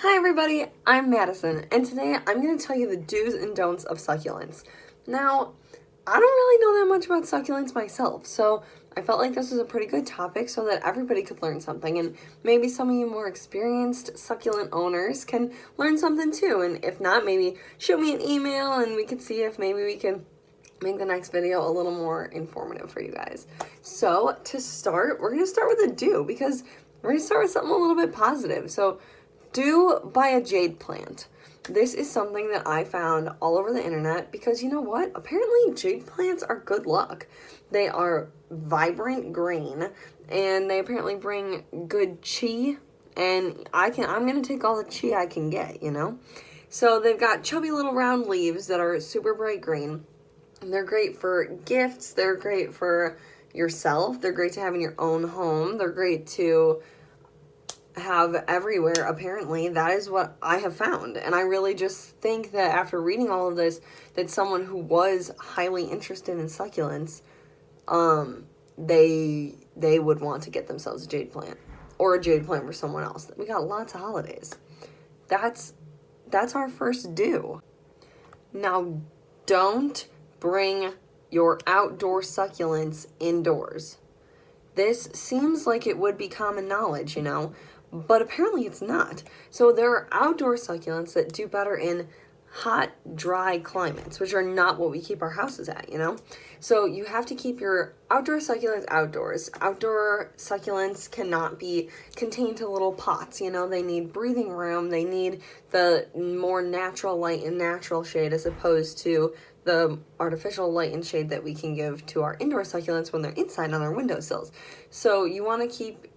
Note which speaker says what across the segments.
Speaker 1: Hi everybody, I'm Madison, and today I'm going to tell you the do's and don'ts of succulents. Now, I don't really know that much about succulents myself, so I felt like this was a pretty good topic so that everybody could learn something, and maybe some of you more experienced succulent owners can learn something too, and if not, maybe shoot me an email and we could see if maybe we can make the next video a little more informative for you guys. So, to start, we're going to start with a do, because we're going to start with something a little bit positive. So, do buy a jade plant. This is something that I found all over the internet because you know what? Apparently jade plants are good luck. They are vibrant green and they apparently bring good chi, and I'm going to take all the chi I can get, you know? So they've got chubby little round leaves that are super bright green. They're great for gifts, they're great for yourself, they're great to have in your own home, they're great to have everywhere. Apparently that is what I have found, and I really just think that after reading all of this, that someone who was highly interested in succulents, they would want to get themselves a jade plant or a jade plant for someone else. We got lots of holidays. That's our first do. Now, don't bring your outdoor succulents indoors. This seems like it would be common knowledge, you know, but apparently it's not. So there are outdoor succulents that do better in hot, dry climates, which are not what we keep our houses at, you know? So you have to keep your outdoor succulents outdoors. Outdoor succulents cannot be contained to little pots, you know? They need breathing room. They need the more natural light and natural shade as opposed to the artificial light and shade that we can give to our indoor succulents when they're inside on our windowsills. So you want to keep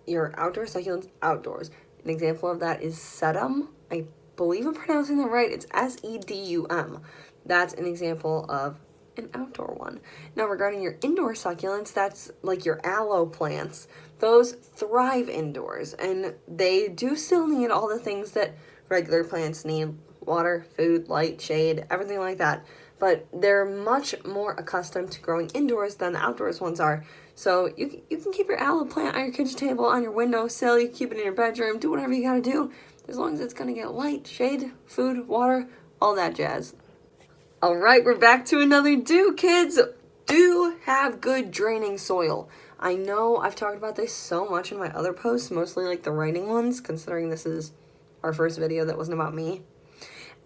Speaker 1: your outdoor succulents outdoors. An example of that is sedum. I believe I'm pronouncing that right. It's sedum. That's an example of an outdoor one. Now, regarding your indoor succulents, that's like your aloe plants. Those thrive indoors, and they do still need all the things that regular plants need: water, food, light, shade, everything like that. But they're much more accustomed to growing indoors than the outdoors ones are. So you can keep your aloe plant on your kitchen table, on your windowsill, you can keep it in your bedroom, do whatever you gotta do, as long as it's gonna get light, shade, food, water, all that jazz. Alright, we're back to another do, kids! Do have good draining soil. I know I've talked about this so much in my other posts, mostly like the writing ones, considering this is our first video that wasn't about me.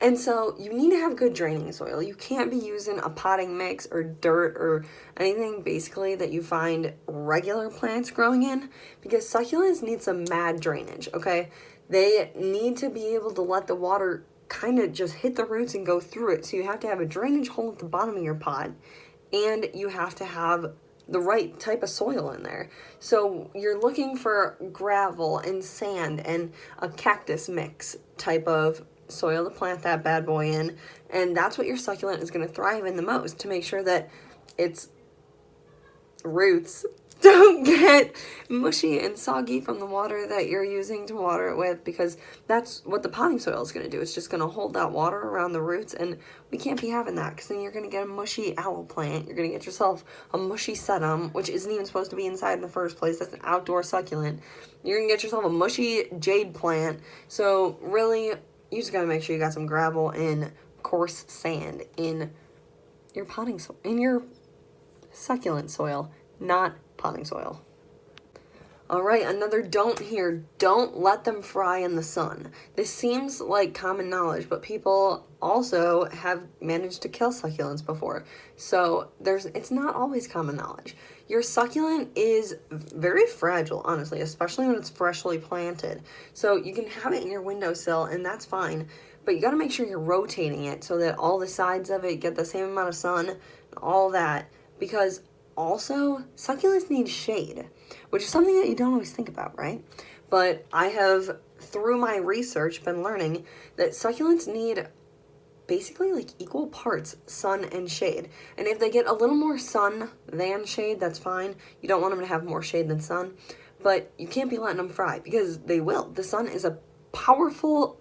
Speaker 1: And so you need to have good draining soil. You can't be using a potting mix or dirt or anything basically that you find regular plants growing in, because succulents need some mad drainage, okay? They need to be able to let the water kind of just hit the roots and go through it. So you have to have a drainage hole at the bottom of your pot, and you have to have the right type of soil in there. So you're looking for gravel and sand and a cactus mix type of soil to plant that bad boy in, and that's what your succulent is going to thrive in the most, to make sure that its roots don't get mushy and soggy from the water that you're using to water it with, because that's what the potting soil is going to do. It's just going to hold that water around the roots, and we can't be having that, because then you're going to get a mushy aloe plant. You're going to get yourself a mushy sedum, which isn't even supposed to be inside in the first place. That's an outdoor succulent. You're going to get yourself a mushy jade plant. So really, you just gotta make sure you got some gravel and coarse sand in your potting soil, in your succulent soil, not potting soil. Alright, another don't here. Don't let them fry in the sun. This seems like common knowledge, but people also have managed to kill succulents before. So it's not always common knowledge. Your succulent is very fragile, honestly, especially when it's freshly planted. So you can have it in your windowsill, and that's fine, but you gotta make sure you're rotating it so that all the sides of it get the same amount of sun and all that, because also, succulents need shade, which is something that you don't always think about, right? But I have, through my research, been learning that succulents need basically like equal parts sun and shade. And if they get a little more sun than shade, that's fine. You don't want them to have more shade than sun, but you can't be letting them fry, because they will. The sun is a powerful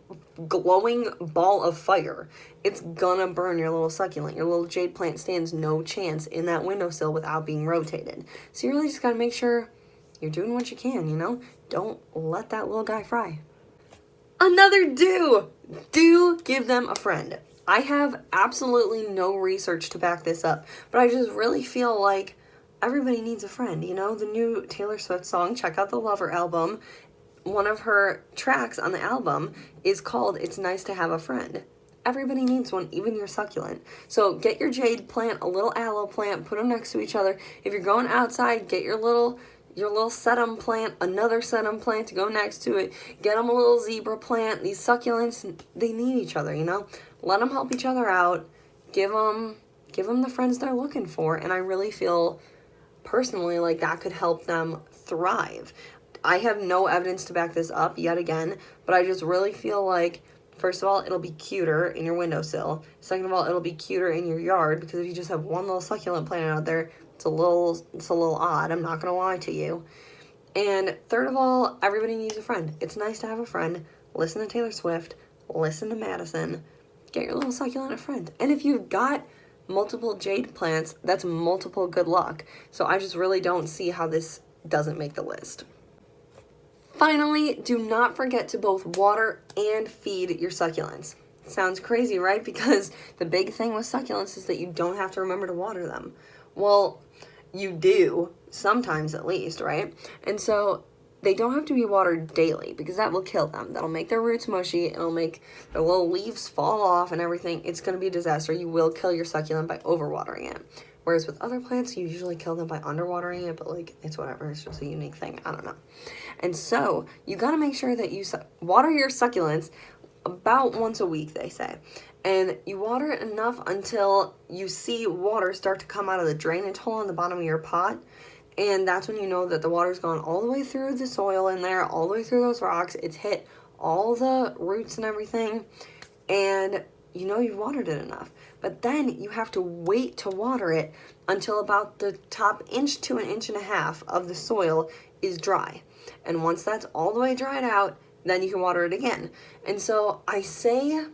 Speaker 1: glowing ball of fire. It's gonna burn your little succulent. Your little jade plant stands no chance in that windowsill without being rotated. So you really just gotta make sure you're doing what you can, you know? Don't let that little guy fry. Another do. Do give them a friend. I have absolutely no research to back this up, but I just really feel like everybody needs a friend. You know, the new Taylor Swift song, check out the Lover album. One of her tracks on the album is called It's Nice to Have a Friend. Everybody needs one, even your succulent. So get your jade plant, a little aloe plant, put them next to each other. If you're going outside, get your little sedum plant, another sedum plant to go next to it. Get them a little zebra plant. These succulents, they need each other, you know? Let them help each other out. Give them the friends they're looking for. And I really feel personally like that could help them thrive. I have no evidence to back this up yet again, but I just really feel like, first of all, it'll be cuter in your windowsill. Second of all, it'll be cuter in your yard, because if you just have one little succulent plant out there, it's a little odd. I'm not gonna lie to you. And third of all, everybody needs a friend. It's nice to have a friend. Listen to Taylor Swift. Listen to Madison. Get your little succulent a friend. And if you've got multiple jade plants, that's multiple good luck. So I just really don't see how this doesn't make the list. Finally, do not forget to both water and feed your succulents. Sounds crazy, right? Because the big thing with succulents is that you don't have to remember to water them. Well, you do, sometimes at least, right? And so they don't have to be watered daily, because that will kill them. That'll make their roots mushy, it'll make their little leaves fall off and everything. It's going to be a disaster. You will kill your succulent by overwatering it. Whereas with other plants, you usually kill them by underwatering it, but like, it's whatever. It's just a unique thing. I don't know. And so you got to make sure that you water your succulents about once a week, they say. And you water it enough until you see water start to come out of the drainage hole on the bottom of your pot. And that's when you know that the water's gone all the way through the soil in there, all the way through those rocks. It's hit all the roots and everything. And you know you've watered it enough. But then you have to wait to water it until about the top inch to an inch and a half of the soil is dry. And once that's all the way dried out, then you can water it again. And so I say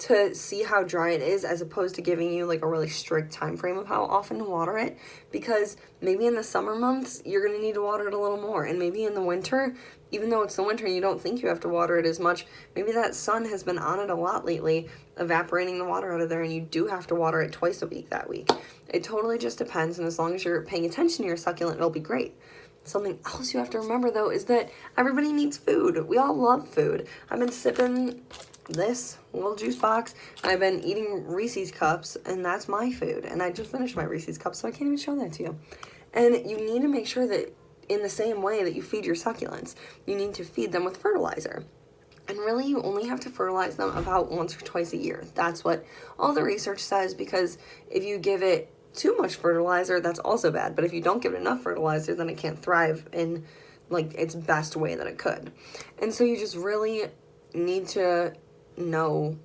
Speaker 1: to see how dry it is, as opposed to giving you like a really strict time frame of how often to water it, because maybe in the summer months you're going to need to water it a little more, and maybe in the winter, even though it's the winter and you don't think you have to water it as much, maybe that sun has been on it a lot lately, evaporating the water out of there, and you do have to water it twice a week that week. It totally just depends, and as long as you're paying attention to your succulent, it'll be great. Something else you have to remember, though, is that everybody needs food. We all love food. I've been sipping this little juice box, and I've been eating Reese's Cups, and that's my food. And I just finished my Reese's Cups, so I can't even show that to you. And you need to make sure that in the same way that you feed your succulents, you need to feed them with fertilizer. And really, you only have to fertilize them about once or twice a year. That's what all the research says, because if you give it too much fertilizer, that's also bad. But if you don't give it enough fertilizer, then it can't thrive in like its best way that it could. And so you just really need to know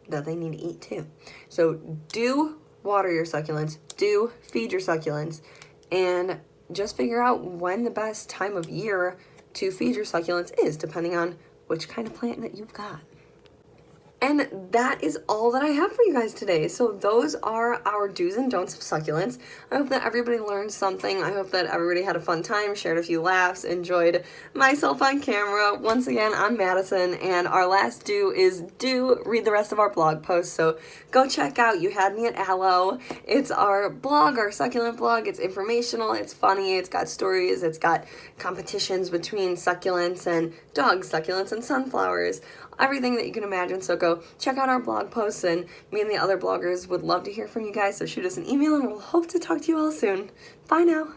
Speaker 1: that they need to eat too. So do water your succulents, do feed your succulents, and just figure out when the best time of year to feed your succulents is, depending on which kind of plant that you've got. And that is all that I have for you guys today. So those are our do's and don'ts of succulents. I hope that everybody learned something. I hope that everybody had a fun time, shared a few laughs, enjoyed myself on camera. Once again, I'm Madison, and our last do is read the rest of our blog posts. So go check out You Had Me at Aloe. It's our blog, our succulent blog. It's informational, it's funny, it's got stories, it's got competitions between succulents and dog succulents and sunflowers. Everything that you can imagine. So go check out our blog posts, and me and the other bloggers would love to hear from you guys. So shoot us an email, and we'll hope to talk to you all soon. Bye now.